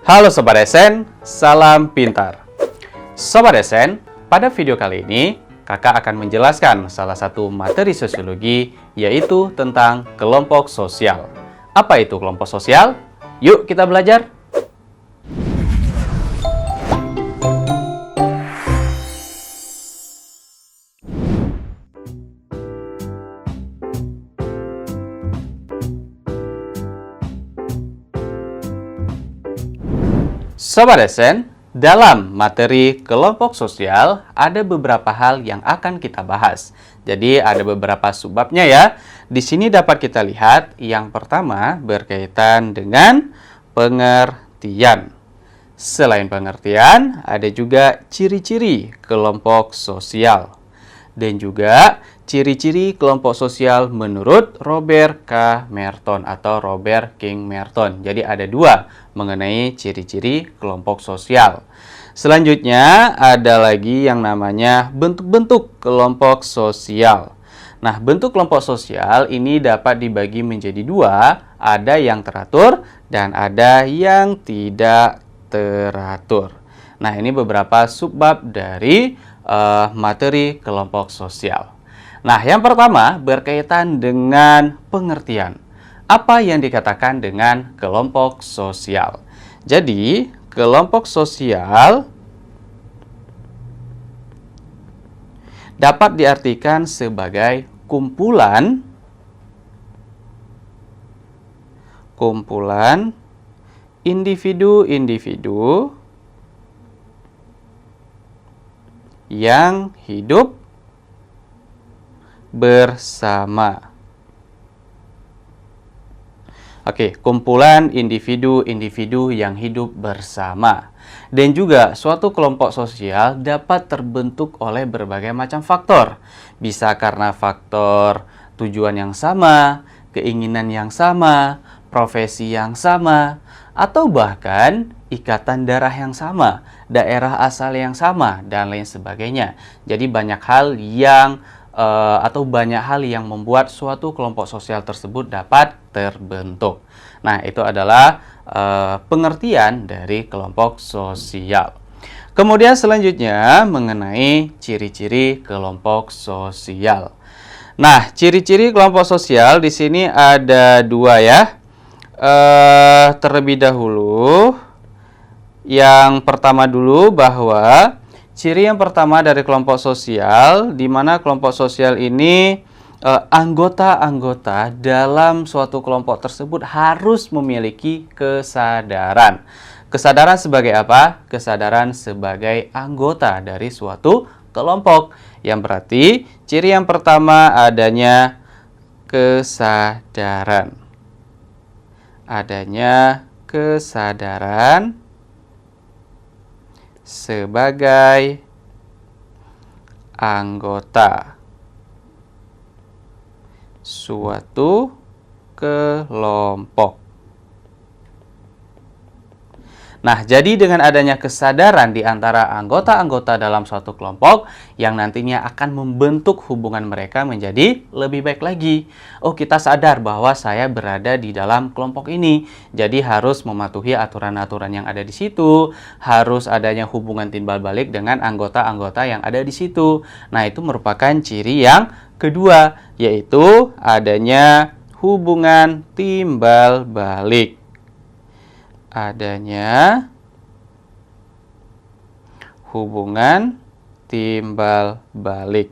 Halo Sobat Esen, salam pintar. Sobat Esen, pada video kali ini, kakak akan menjelaskan salah satu materi sosiologi, yaitu tentang kelompok sosial. Apa itu kelompok sosial? Yuk kita belajar! Sobat Esen, dalam materi kelompok sosial ada beberapa hal yang akan kita bahas. Jadi ada beberapa subbabnya ya. Di sini dapat kita lihat yang pertama berkaitan dengan pengertian. Selain pengertian, ada juga ciri-ciri kelompok sosial. Dan juga ciri-ciri kelompok sosial menurut Robert K. Merton atau Robert King Merton. Jadi ada dua mengenai ciri-ciri kelompok sosial. Selanjutnya ada lagi yang namanya bentuk-bentuk kelompok sosial. Nah, bentuk kelompok sosial ini dapat dibagi menjadi dua, ada yang teratur dan ada yang tidak teratur. Nah, ini beberapa subbab dari materi kelompok sosial. Nah, yang pertama berkaitan dengan pengertian. Apa yang dikatakan dengan kelompok sosial? Jadi, kelompok sosial dapat diartikan sebagai kumpulan individu-individu yang hidup bersama. Oke, kumpulan individu-individu yang hidup bersama. Dan juga suatu kelompok sosial dapat terbentuk oleh berbagai macam faktor. Bisa karena faktor tujuan yang sama, keinginan yang sama, profesi yang sama, atau bahkan ikatan darah yang sama, daerah asal yang sama, dan lain sebagainya. Jadi banyak hal yang membuat suatu kelompok sosial tersebut dapat terbentuk. Nah, itu adalah pengertian dari kelompok sosial. Kemudian selanjutnya mengenai ciri-ciri kelompok sosial. Nah, ciri-ciri kelompok sosial di sini ada dua ya. Terlebih dahulu, yang pertama dulu bahwa ciri yang pertama dari kelompok sosial, di mana kelompok sosial ini anggota-anggota dalam suatu kelompok tersebut harus memiliki kesadaran. Kesadaran sebagai apa? Kesadaran sebagai anggota dari suatu kelompok. Yang berarti ciri yang pertama adanya kesadaran. Adanya kesadaran sebagai anggota suatu kelompok. Nah, jadi dengan adanya kesadaran di antara anggota-anggota dalam suatu kelompok yang nantinya akan membentuk hubungan mereka menjadi lebih baik lagi. Oh, kita sadar bahwa saya berada di dalam kelompok ini. Jadi harus mematuhi aturan-aturan yang ada di situ, harus adanya hubungan timbal balik dengan anggota-anggota yang ada di situ. Nah, itu merupakan ciri yang kedua, yaitu adanya hubungan timbal balik. Adanya hubungan timbal balik.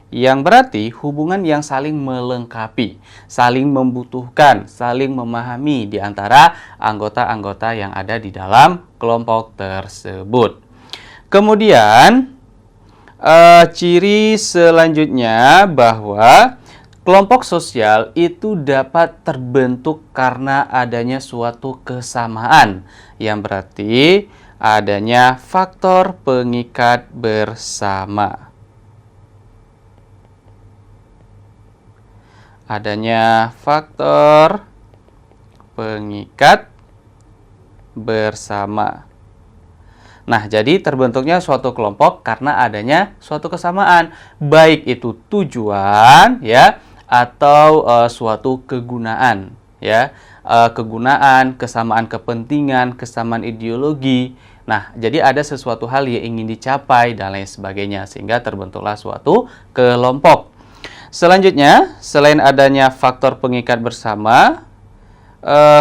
Yang berarti hubungan yang saling melengkapi, saling membutuhkan, saling memahami di antara anggota-anggota yang ada di dalam kelompok tersebut. Kemudian, ciri selanjutnya bahwa kelompok sosial itu dapat terbentuk karena adanya suatu kesamaan, yang berarti adanya faktor pengikat bersama. Adanya faktor pengikat bersama. Nah, jadi terbentuknya suatu kelompok karena adanya suatu kesamaan, baik itu tujuan ya atau suatu kegunaan ya. kegunaan, kesamaan kepentingan, kesamaan ideologi. Nah, jadi ada sesuatu hal yang ingin dicapai dan lain sebagainya, sehingga terbentuklah suatu kelompok. Selanjutnya, selain adanya faktor pengikat bersama,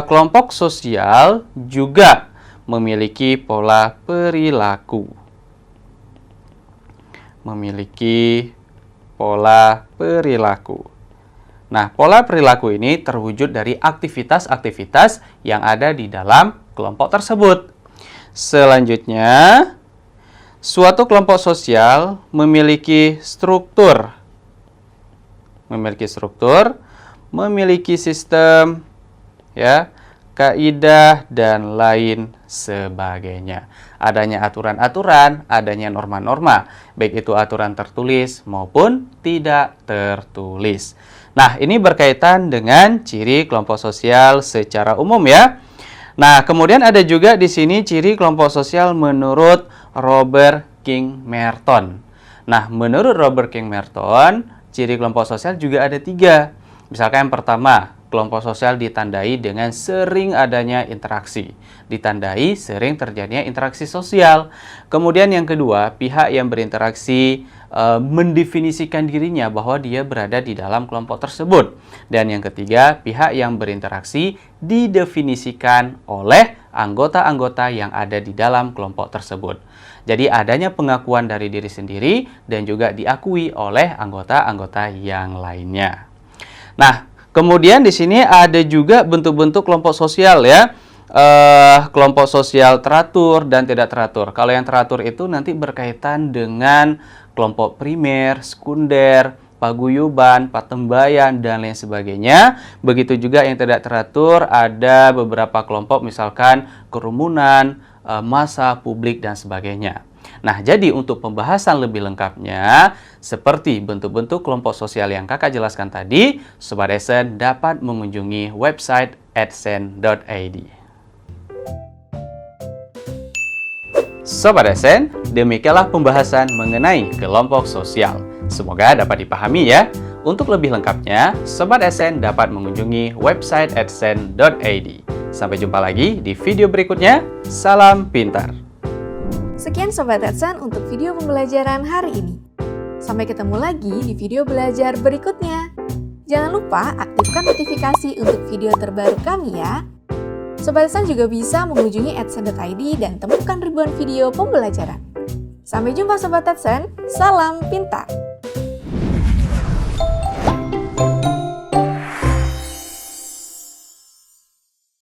kelompok sosial juga memiliki pola perilaku. Nah, pola perilaku ini terwujud dari aktivitas-aktivitas yang ada di dalam kelompok tersebut. Selanjutnya, suatu kelompok sosial memiliki struktur, memiliki sistem, ya, kaidah, dan lain sebagainya. Adanya aturan-aturan, adanya norma-norma, baik itu aturan tertulis maupun tidak tertulis. Nah, ini berkaitan dengan ciri kelompok sosial secara umum ya. Nah, kemudian ada juga di sini ciri kelompok sosial menurut Robert King Merton. Nah, menurut Robert King Merton, ciri kelompok sosial juga ada 3. Misalkan yang pertama, kelompok sosial ditandai dengan sering adanya interaksi. Ditandai sering terjadinya interaksi sosial. Kemudian yang kedua, pihak yang berinteraksi mendefinisikan dirinya bahwa dia berada di dalam kelompok tersebut. Dan yang ketiga, pihak yang berinteraksi didefinisikan oleh anggota-anggota yang ada di dalam kelompok tersebut. Jadi adanya pengakuan dari diri sendiri dan juga diakui oleh anggota-anggota yang lainnya. Nah, kemudian di sini ada juga bentuk-bentuk kelompok sosial ya. Kelompok sosial teratur dan tidak teratur. Kalau yang teratur itu nanti berkaitan dengan kelompok primer, sekunder, paguyuban, patembayan, dan lain sebagainya. Begitu juga yang tidak teratur, ada beberapa kelompok misalkan kerumunan, massa, publik, dan sebagainya. Nah, jadi untuk pembahasan lebih lengkapnya, seperti bentuk-bentuk kelompok sosial yang kakak jelaskan tadi, Sobat Esen dapat mengunjungi website adsen.id. Sobat Esen, demikianlah pembahasan mengenai kelompok sosial. Semoga dapat dipahami ya. Untuk lebih lengkapnya, Sobat Esen dapat mengunjungi website adsen.id. Sampai jumpa lagi di video berikutnya. Salam pintar. Sekian Sobat Adsen untuk video pembelajaran hari ini. Sampai ketemu lagi di video belajar berikutnya. Jangan lupa aktifkan notifikasi untuk video terbaru kami ya. Sobat Adsen juga bisa mengunjungi adsen.id dan temukan ribuan video pembelajaran. Sampai jumpa Sobat Adsen, salam pintar!